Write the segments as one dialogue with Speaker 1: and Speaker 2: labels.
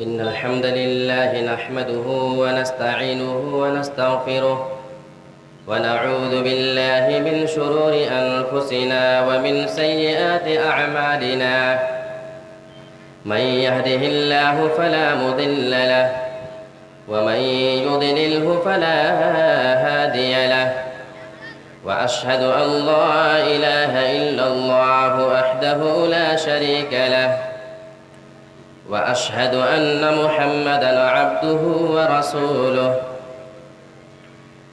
Speaker 1: إن الحمد لله نحمده ونستعينه ونستغفره ونعوذ بالله من شرور أنفسنا ومن سيئات أعمالنا من يهده الله فلا مضل له ومن يضلله فلا هادي له وأشهد أن لا إله إلا الله وحده لا شريك له وأشهد أن محمدًا عبده ورسوله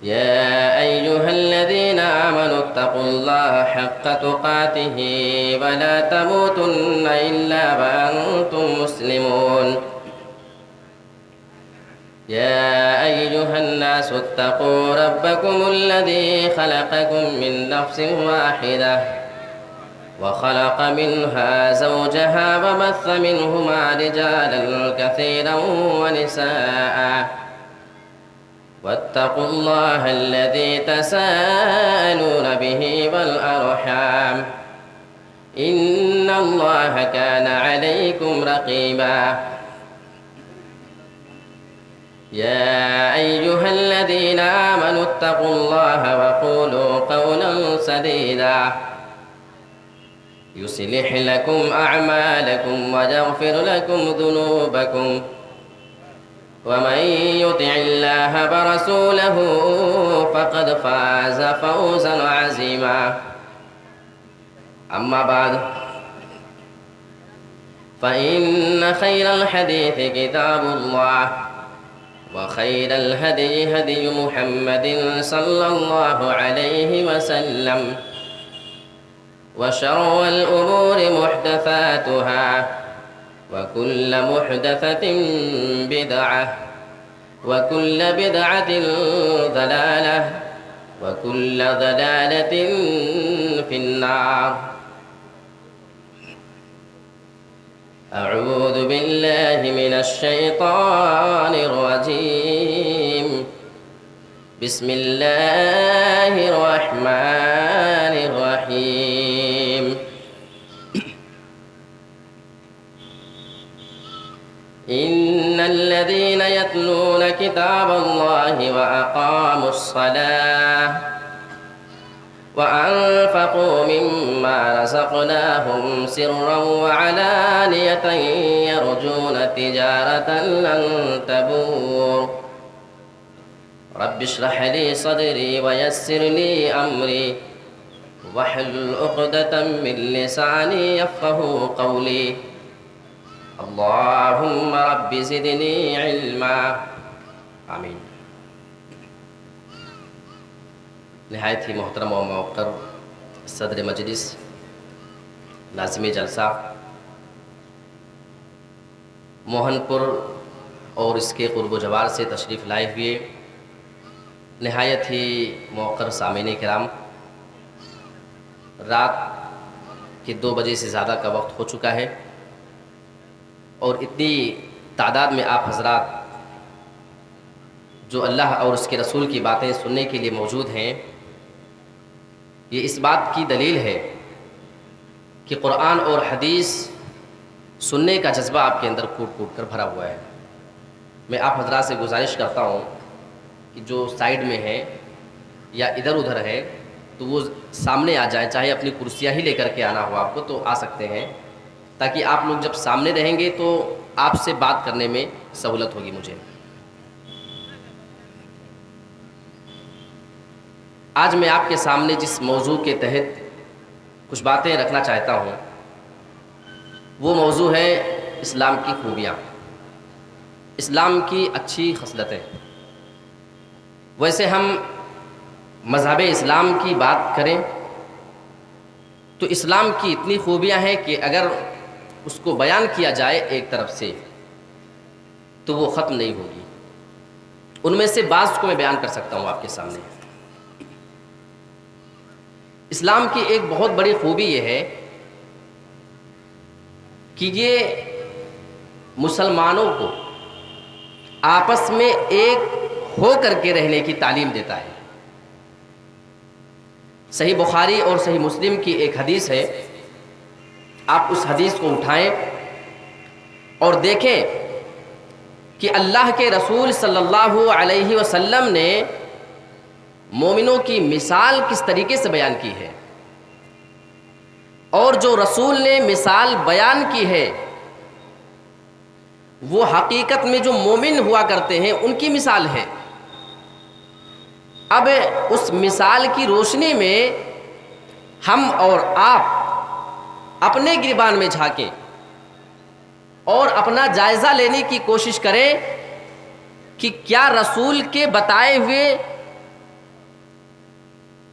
Speaker 1: يا أيها الذين آمنوا اتقوا الله حق تقاته ولا تموتن إلا وأنتم مسلمون يا أيها الناس اتقوا ربكم الذي خلقكم من نفس واحدة وخلق منها زوجها وبث منهما رجالا كثيرا ونساء واتقوا الله الذي تساءلون به والأرحام إن الله كان عليكم رقيبا يا أيها الذين آمنوا اتقوا الله وقولوا قولا سديدا يصلح لكم أعمالكم ويغفر لكم ذنوبكم ومن يطع الله ورسوله فقد فاز فوزا عظيما أما بعد فإن خير الحديث كتاب الله وخير الهدي هدي محمد صلى الله عليه وسلم وشر الأمور محدثاتها وكل محدثة بدعة وكل بدعة ضلالة وكل ضلالة في النار أعوذ بالله من الشيطان الرجيم بسم الله الرحمن الرحيم إن الذين يتلون كتاب الله وأقاموا الصلاة وأنفقوا مما رزقناهم سرا وعلانية يرجون تجارة لن تبور رب اشرح لي صدري ويسر لي أمري واحلل عقدة من لساني يفقهوا قولي اللهم رب زدني علما آمین۔ نہایت ہی محترم و موقر صدر مجلس ناظم جلسہ موہن پور اور اس کے قرب و جوار سے تشریف لائے ہوئے نہایت ہی موقر سامعین کرام، رات کے 2 بجے سے زیادہ کا وقت ہو چکا ہے اور اتنی تعداد میں آپ حضرات جو اللہ اور اس کے رسول کی باتیں سننے کے لیے موجود ہیں، یہ اس بات کی دلیل ہے کہ قرآن اور حدیث سننے کا جذبہ آپ کے اندر کوٹ کوٹ کر بھرا ہوا ہے۔ میں آپ حضرات سے گزارش کرتا ہوں کہ جو سائیڈ میں ہے یا ادھر ادھر ہے تو وہ سامنے آ جائیں، چاہے اپنی کرسیاں ہی لے کر کے آنا ہو آپ کو تو آ سکتے ہیں، تاکہ آپ لوگ جب سامنے رہیں گے تو آپ سے بات کرنے میں سہولت ہوگی مجھے۔ آج میں آپ کے سامنے جس موضوع کے تحت کچھ باتیں رکھنا چاہتا ہوں وہ موضوع ہے اسلام کی خوبیاں، اسلام کی اچھی خصلتیں۔ ویسے ہم مذہب اسلام کی بات کریں تو اسلام کی اتنی خوبیاں ہیں کہ اگر اس کو بیان کیا جائے ایک طرف سے تو وہ ختم نہیں ہوگی۔ ان میں سے بعض کو میں بیان کر سکتا ہوں آپ کے سامنے۔ اسلام کی ایک بہت بڑی خوبی یہ ہے کہ یہ مسلمانوں کو آپس میں ایک ہو کر کے رہنے کی تعلیم دیتا ہے۔ صحیح بخاری اور صحیح مسلم کی ایک حدیث ہے، آپ اس حدیث کو اٹھائیں اور دیکھیں کہ اللہ کے رسول صلی اللہ علیہ وسلم نے مومنوں کی مثال کس طریقے سے بیان کی ہے، اور جو رسول نے مثال بیان کی ہے وہ حقیقت میں جو مومن ہوا کرتے ہیں ان کی مثال ہے۔ اب اس مثال کی روشنی میں ہم اور آپ اپنے گریبان میں جھانکیں اور اپنا جائزہ لینے کی کوشش کریں کہ کیا رسول کے بتائے ہوئے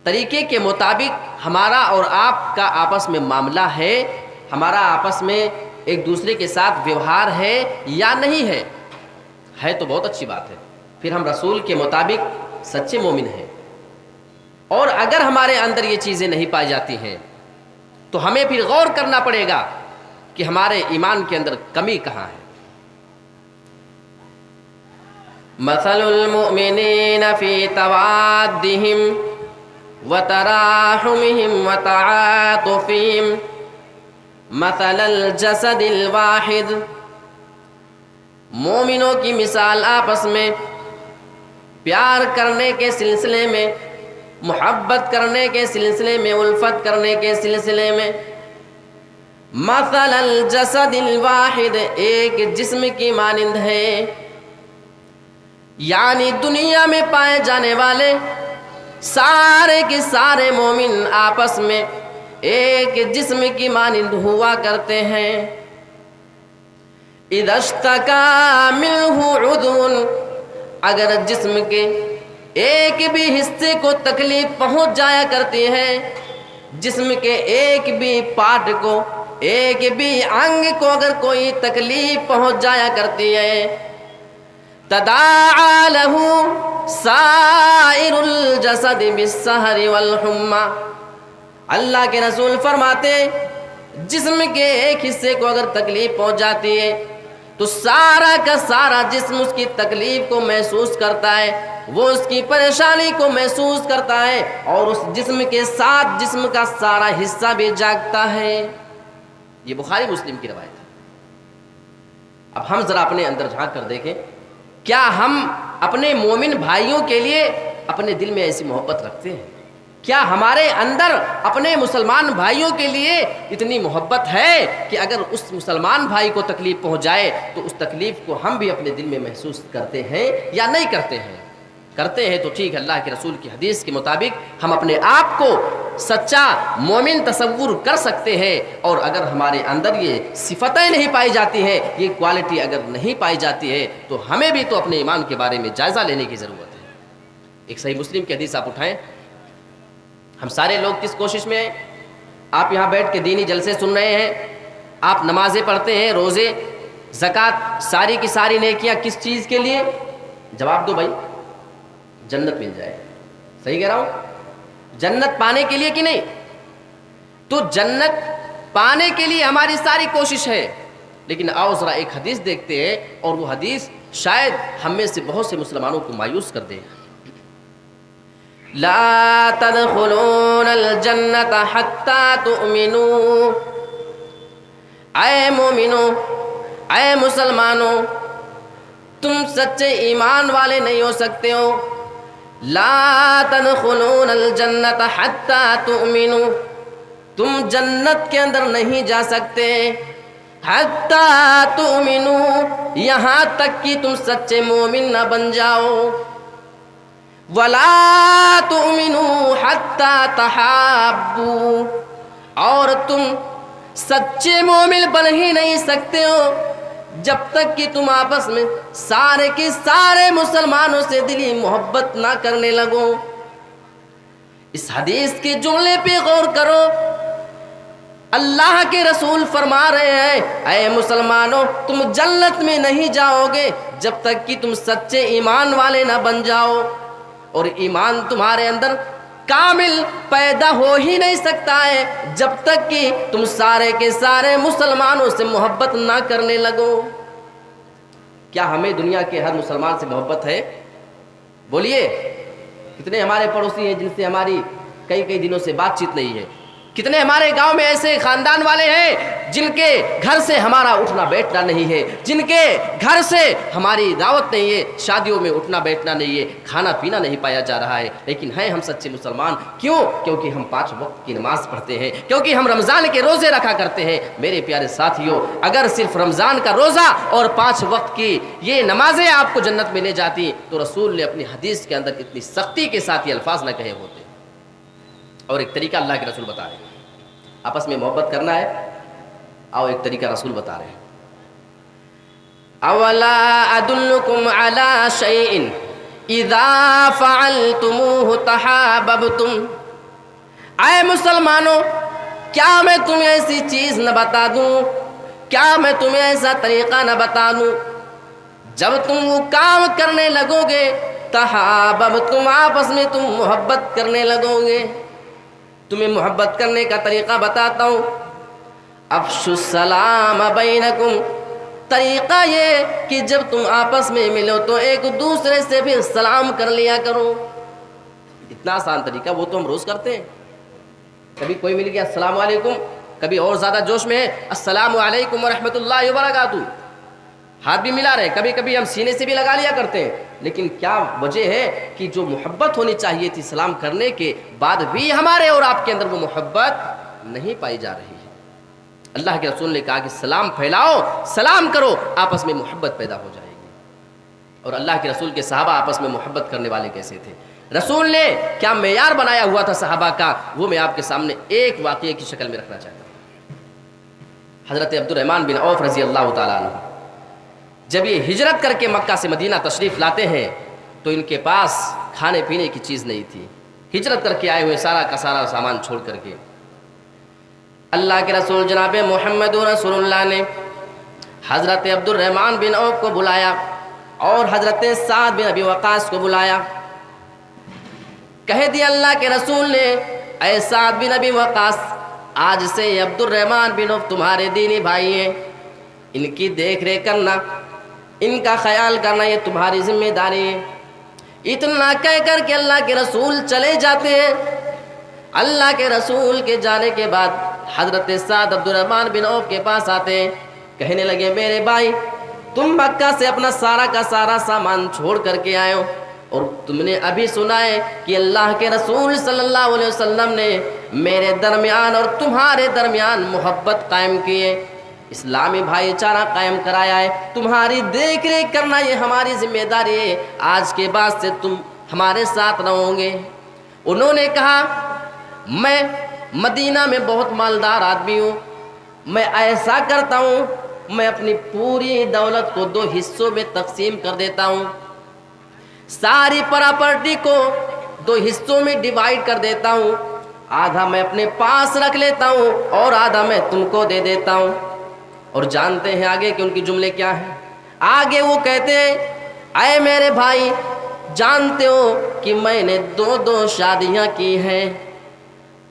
Speaker 1: طریقے کے مطابق ہمارا اور آپ کا آپس میں معاملہ ہے، ہمارا آپس میں ایک دوسرے کے ساتھ ویوہار ہے یا نہیں ہے تو بہت اچھی بات ہے، پھر ہم رسول کے مطابق سچے مومن ہیں۔ اور اگر ہمارے اندر یہ چیزیں نہیں پائی جاتی ہیں تو ہمیں پھر غور کرنا پڑے گا کہ ہمارے ایمان کے اندر کمی کہاں ہے۔ مثل المؤمنین فی توادہم وتراحمهم وتعاطفهم مثل الجسد الواحد، مومنوں کی مثال آپس میں پیار کرنے کے سلسلے میں، محبت کرنے کے سلسلے میں، الفت کرنے کے سلسلے میں، مثل الجسد الواحد، ایک جسم کی مانند ہے، یعنی دنیا میں پائے جانے والے سارے کے سارے مومن آپس میں ایک جسم کی مانند ہوا کرتے ہیں۔ اذا اشتکا منہ عضو، اگر جسم کے ایک بھی حصے کو تکلیف پہنچ جایا کرتی ہے، جسم کے ایک بھی پارٹ کو، ایک بھی انگ کو اگر کوئی تکلیف پہنچ جایا کرتی ہے، تداعی لہ سائر الجسد بالسہر والحمى، اللہ کے رسول فرماتے جسم کے ایک حصے کو اگر تکلیف پہنچ جاتی ہے تو سارا کا سارا جسم اس کی تکلیف کو محسوس کرتا ہے، وہ اس کی پریشانی کو محسوس کرتا ہے، اور اس جسم کے ساتھ جسم کا سارا حصہ بھی جاگتا ہے۔ یہ بخاری مسلم کی روایت ہے۔ اب ہم ذرا اپنے اندر جھانک کر دیکھیں، کیا ہم اپنے مومن بھائیوں کے لیے اپنے دل میں ایسی محبت رکھتے ہیں؟ کیا ہمارے اندر اپنے مسلمان بھائیوں کے لیے اتنی محبت ہے کہ اگر اس مسلمان بھائی کو تکلیف پہنچ جائے تو اس تکلیف کو ہم بھی اپنے دل میں محسوس کرتے ہیں یا نہیں کرتے ہیں؟ کرتے ہیں تو ٹھیک ہے، اللہ کے رسول کی حدیث کے مطابق ہم اپنے آپ کو سچا مومن تصور کر سکتے ہیں، اور اگر ہمارے اندر یہ صفتیں نہیں پائی جاتی ہیں، یہ کوالٹی اگر نہیں پائی جاتی ہے تو ہمیں بھی تو اپنے ایمان کے بارے میں جائزہ لینے کی ضرورت ہے۔ ایک صحیح مسلم کی حدیث آپ اٹھائیں، ہم سارے لوگ کس کوشش میں ہیں؟ آپ یہاں بیٹھ کے دینی جلسے سن رہے ہیں، آپ نمازیں پڑھتے ہیں، روزے، زکوٰۃ، ساری کی ساری نیکیاں کس چیز کے لیے؟ جواب دو بھائی، جنت مل جائے۔ صحیح کہہ رہا ہوں؟ جنت پانے کے لیے کہ نہیں؟ تو جنت پانے کے لیے ہماری ساری کوشش ہے، لیکن آؤ ذرا ایک حدیث دیکھتے ہیں، اور وہ حدیث شاید ہم میں سے بہت سے مسلمانوں کو مایوس کر دے۔ لا تدخلون الجنت حتی تؤمنوا، اے مومنوں، اے مسلمانوں، تم سچے ایمان والے نہیں ہو سکتے ہو۔ لا تدخلون الجنت حتی تؤمنوا، تم جنت کے اندر نہیں جا سکتے حتی تؤمنوا، یہاں تک کہ تم سچے مومن نہ بن جاؤ۔ ولا تؤمنوا حتی تحابوا، اور تم سچے مومن بن ہی نہیں سکتے ہو جب تک کہ تم آپس میں سارے کے سارے مسلمانوں سے دلی محبت نہ کرنے لگو۔ اس حدیث کے جملے پہ غور کرو، اللہ کے رسول فرما رہے ہیں اے مسلمانوں، تم جنت میں نہیں جاؤ گے جب تک کہ تم سچے ایمان والے نہ بن جاؤ، اور ایمان تمہارے اندر کامل پیدا ہو ہی نہیں سکتا ہے جب تک کہ تم سارے کے سارے مسلمانوں سے محبت نہ کرنے لگو۔ کیا ہمیں دنیا کے ہر مسلمان سے محبت ہے؟ بولیے، کتنے ہمارے پڑوسی ہیں جن سے ہماری کئی دنوں سے بات چیت نہیں ہے؟ کتنے ہمارے گاؤں میں ایسے خاندان والے ہیں جن کے گھر سے ہمارا اٹھنا بیٹھنا نہیں ہے، جن کے گھر سے ہماری دعوت نہیں ہے، شادیوں میں اٹھنا بیٹھنا نہیں ہے، کھانا پینا نہیں پایا جا رہا ہے، لیکن ہیں ہم سچے مسلمان۔ کیوں؟ کیونکہ ہم 5 وقت کی نماز پڑھتے ہیں، کیونکہ ہم رمضان کے روزے رکھا کرتے ہیں۔ میرے پیارے ساتھیوں، اگر صرف رمضان کا روزہ اور 5 وقت کی یہ نمازیں آپ کو جنت میں لے جاتی تو رسول نے اپنی حدیث کے اندر اتنی سختی کے ساتھ یہ الفاظ نہ کہے ہوتے۔ اور ایک طریقہ اللہ کے رسول بتا رہے ہیں، آپس میں محبت کرنا ہے، آؤ ایک طریقہ رسول بتا رہے ہیں۔ اولا ادلکم علی شیء اذا فعلتموہ تحاببتم، اے مسلمانوں کیا میں تمہیں ایسی چیز نہ بتا دوں، کیا میں تمہیں ایسا طریقہ نہ بتا دوں جب تم وہ کام کرنے لگو گے تحاببتم، آپس میں تم محبت کرنے لگو گے۔ تمہیں محبت کرنے کا طریقہ بتاتا ہوں۔ افشوا السلام بینکم، طریقہ یہ کہ جب تم آپس میں ملو تو ایک دوسرے سے بھی سلام کر لیا کرو۔ اتنا آسان طریقہ، وہ تو ہم روز کرتے ہیں۔ کبھی کوئی مل گیا السلام علیکم، کبھی اور زیادہ جوش میں ہے السلام علیکم ورحمۃ اللہ وبرکاتہ، ہاتھ بھی ملا رہے، کبھی کبھی ہم سینے سے بھی لگا لیا کرتے ہیں۔ لیکن کیا وجہ ہے کہ جو محبت ہونی چاہیے تھی سلام کرنے کے بعد بھی ہمارے اور آپ کے اندر وہ محبت نہیں پائی جا رہی ہے۔ اللہ کے رسول نے کہا کہ سلام پھیلاؤ، سلام کرو، آپس میں محبت پیدا ہو جائے گی۔ اور اللہ کے رسول کے صحابہ آپس میں محبت کرنے والے کیسے تھے؟ رسول نے کیا معیار بنایا ہوا تھا صحابہ کا، وہ میں آپ کے سامنے ایک واقعے کی شکل میں رکھنا چاہتا ہوں۔ حضرت عبد الرحمن بن عوف رضی اللہ تعالیٰ عنہ جب یہ ہجرت کر کے مکہ سے مدینہ تشریف لاتے ہیں تو ان کے پاس کھانے پینے کی چیز نہیں تھی، ہجرت کر کے آئے ہوئے سارا کا سارا سامان چھوڑ کر کے۔ اللہ کے رسول جناب محمد رسول اللہ نے حضرت عبد الرحمن بن عوف کو بلایا اور حضرت سعد بن ابی وقاص کو بلایا۔ کہہ دیا اللہ کے رسول نے، اے سعد بن ابی وقاص، آج سے عبد الرحمن بن عوف تمہارے دینی بھائی ہیں، ان کی دیکھ ریکھ کرنا، ان کا خیال کرنا یہ تمہاری ذمہ داری ہے۔ اتنا کہہ کر کے اللہ کے رسول چلے جاتے ہیں۔ اللہ کے رسول کے جانے کے بعد حضرت سعد عبد الرحمن بن عوف کے پاس آتے ہیں، کہنے لگے میرے بھائی تم مکہ سے اپنا سارا کا سارا سامان چھوڑ کر کے آئے ہو، اور تم نے ابھی سنا ہے کہ اللہ کے رسول صلی اللہ علیہ وسلم نے میرے درمیان اور تمہارے درمیان محبت قائم کی ہے، اسلامی بھائی چارہ قائم کرایا ہے، تمہاری دیکھ ریکھ کرنا یہ ہماری ذمہ داری ہے، آج کے بعد سے تم ہمارے ساتھ رہو گے۔ انہوں نے کہا میں مدینہ میں بہت مالدار آدمی ہوں، میں ایسا کرتا ہوں میں اپنی پوری دولت کو 2 حصوں میں تقسیم کر دیتا ہوں، ساری پراپرٹی کو 2 حصوں میں ڈیوائیڈ کر دیتا ہوں، آدھا میں اپنے پاس رکھ لیتا ہوں اور آدھا میں تم کو دے دیتا ہوں۔ اور جانتے ہیں آگے کہ ان کی جملے کیا ہیں؟ آگے وہ کہتے ہیں اے میرے بھائی جانتے ہو کہ میں نے 2 شادیاں کی ہیں،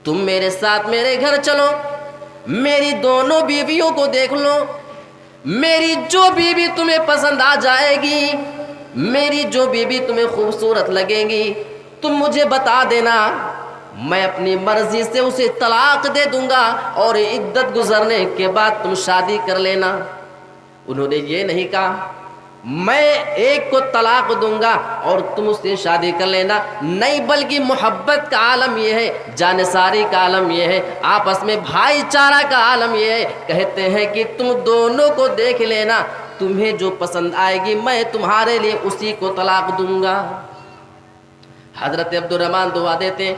Speaker 1: تم میرے ساتھ میرے گھر چلو، میری دونوں بیویوں کو دیکھ لو، میری جو بیوی تمہیں پسند آ جائے گی، میری جو بیوی تمہیں خوبصورت لگے گی تم مجھے بتا دینا، میں اپنی مرضی سے اسے طلاق دے دوں گا اور عدت گزرنے کے بعد تم شادی کر لینا۔ انہوں نے یہ نہیں کہا میں ایک کو طلاق دوں گا اور تم اس سے شادی کر لینا، نہیں، بلکہ محبت کا عالم یہ ہے، جانثاری کا عالم یہ ہے، آپس میں بھائی چارہ کا عالم یہ ہے۔ کہتے ہیں کہ تم دونوں کو دیکھ لینا، تمہیں جو پسند آئے گی میں تمہارے لیے اسی کو طلاق دوں گا۔ حضرت عبد الرحمن دعا دیتے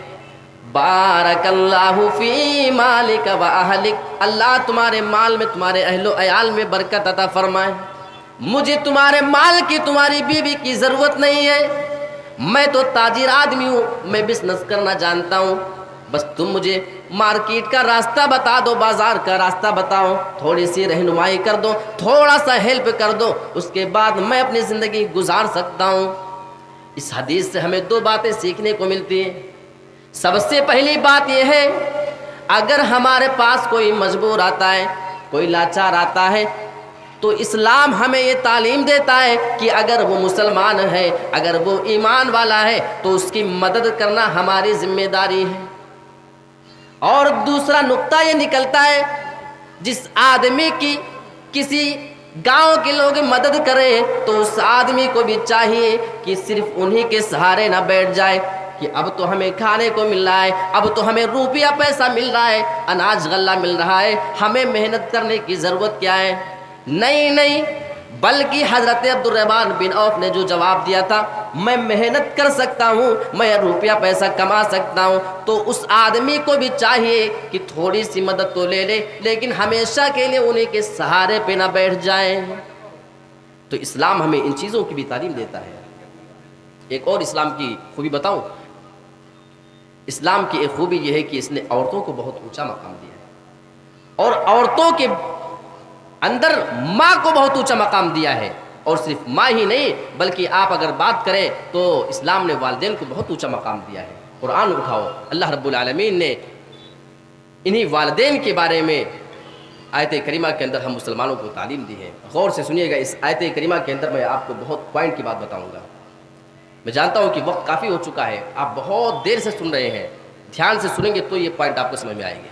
Speaker 1: بارک اللہ فی مالک و اہلک، اللہ تمہارے مال میں تمہارے اہل و عیال میں برکت عطا فرمائے، مجھے تمہارے مال کی تمہاری بیوی کی ضرورت نہیں ہے، میں تو تاجر آدمی ہوں، میں بزنس کرنا جانتا ہوں، بس تم مجھے مارکیٹ کا راستہ بتا دو، بازار کا راستہ بتاؤ، تھوڑی سی رہنمائی کر دو، تھوڑا سا ہیلپ کر دو، اس کے بعد میں اپنی زندگی گزار سکتا ہوں۔ اس حدیث سے ہمیں 2 باتیں سیکھنے کو ملتی ہیں۔ سب سے پہلی بات یہ ہے اگر ہمارے پاس کوئی مجبور آتا ہے، کوئی لاچار آتا ہے، تو اسلام ہمیں یہ تعلیم دیتا ہے کہ اگر وہ مسلمان ہے، اگر وہ ایمان والا ہے تو اس کی مدد کرنا ہماری ذمہ داری ہے۔ اور دوسرا نقطہ یہ نکلتا ہے جس آدمی کی کسی گاؤں کے لوگ مدد کرے تو اس آدمی کو بھی چاہیے کہ صرف انہی کے سہارے نہ بیٹھ جائے کہ اب تو ہمیں کھانے کو مل رہا ہے، اب تو ہمیں روپیہ پیسہ مل رہا ہے، اناج غلہ مل رہا ہے، ہمیں محنت کرنے کی ضرورت کیا ہے؟ نہیں، بلکہ حضرت عبد الرحمن بن عوف نے جو جواب دیا تھا، میں محنت کر سکتا ہوں، میں روپیہ پیسہ کما سکتا ہوں، تو اس آدمی کو بھی چاہیے کہ تھوڑی سی مدد تو لے لے، لیکن ہمیشہ کے لیے انہیں کے سہارے پہ نہ بیٹھ جائیں۔ تو اسلام ہمیں ان چیزوں کی بھی تعلیم دیتا ہے۔ ایک اور اسلام کی خوبی بتاؤں، اسلام کی ایک خوبی یہ ہے کہ اس نے عورتوں کو بہت اونچا مقام دیا ہے، اور عورتوں کے اندر ماں کو بہت اونچا مقام دیا ہے، اور صرف ماں ہی نہیں بلکہ آپ اگر بات کریں تو اسلام نے والدین کو بہت اونچا مقام دیا ہے۔ قرآن اٹھاؤ، اللہ رب العالمین نے انہی والدین کے بارے میں آیت کریمہ کے اندر ہم مسلمانوں کو تعلیم دی ہے۔ غور سے سنیے گا، اس آیت کریمہ کے اندر میں آپ کو بہت پوائنٹ کی بات بتاؤں گا۔ میں جانتا ہوں کہ وقت کافی ہو چکا ہے، آپ بہت دیر سے سن رہے ہیں، دھیان سے سنیں گے تو یہ پوائنٹ آپ کو سمجھ میں آئیں گے۔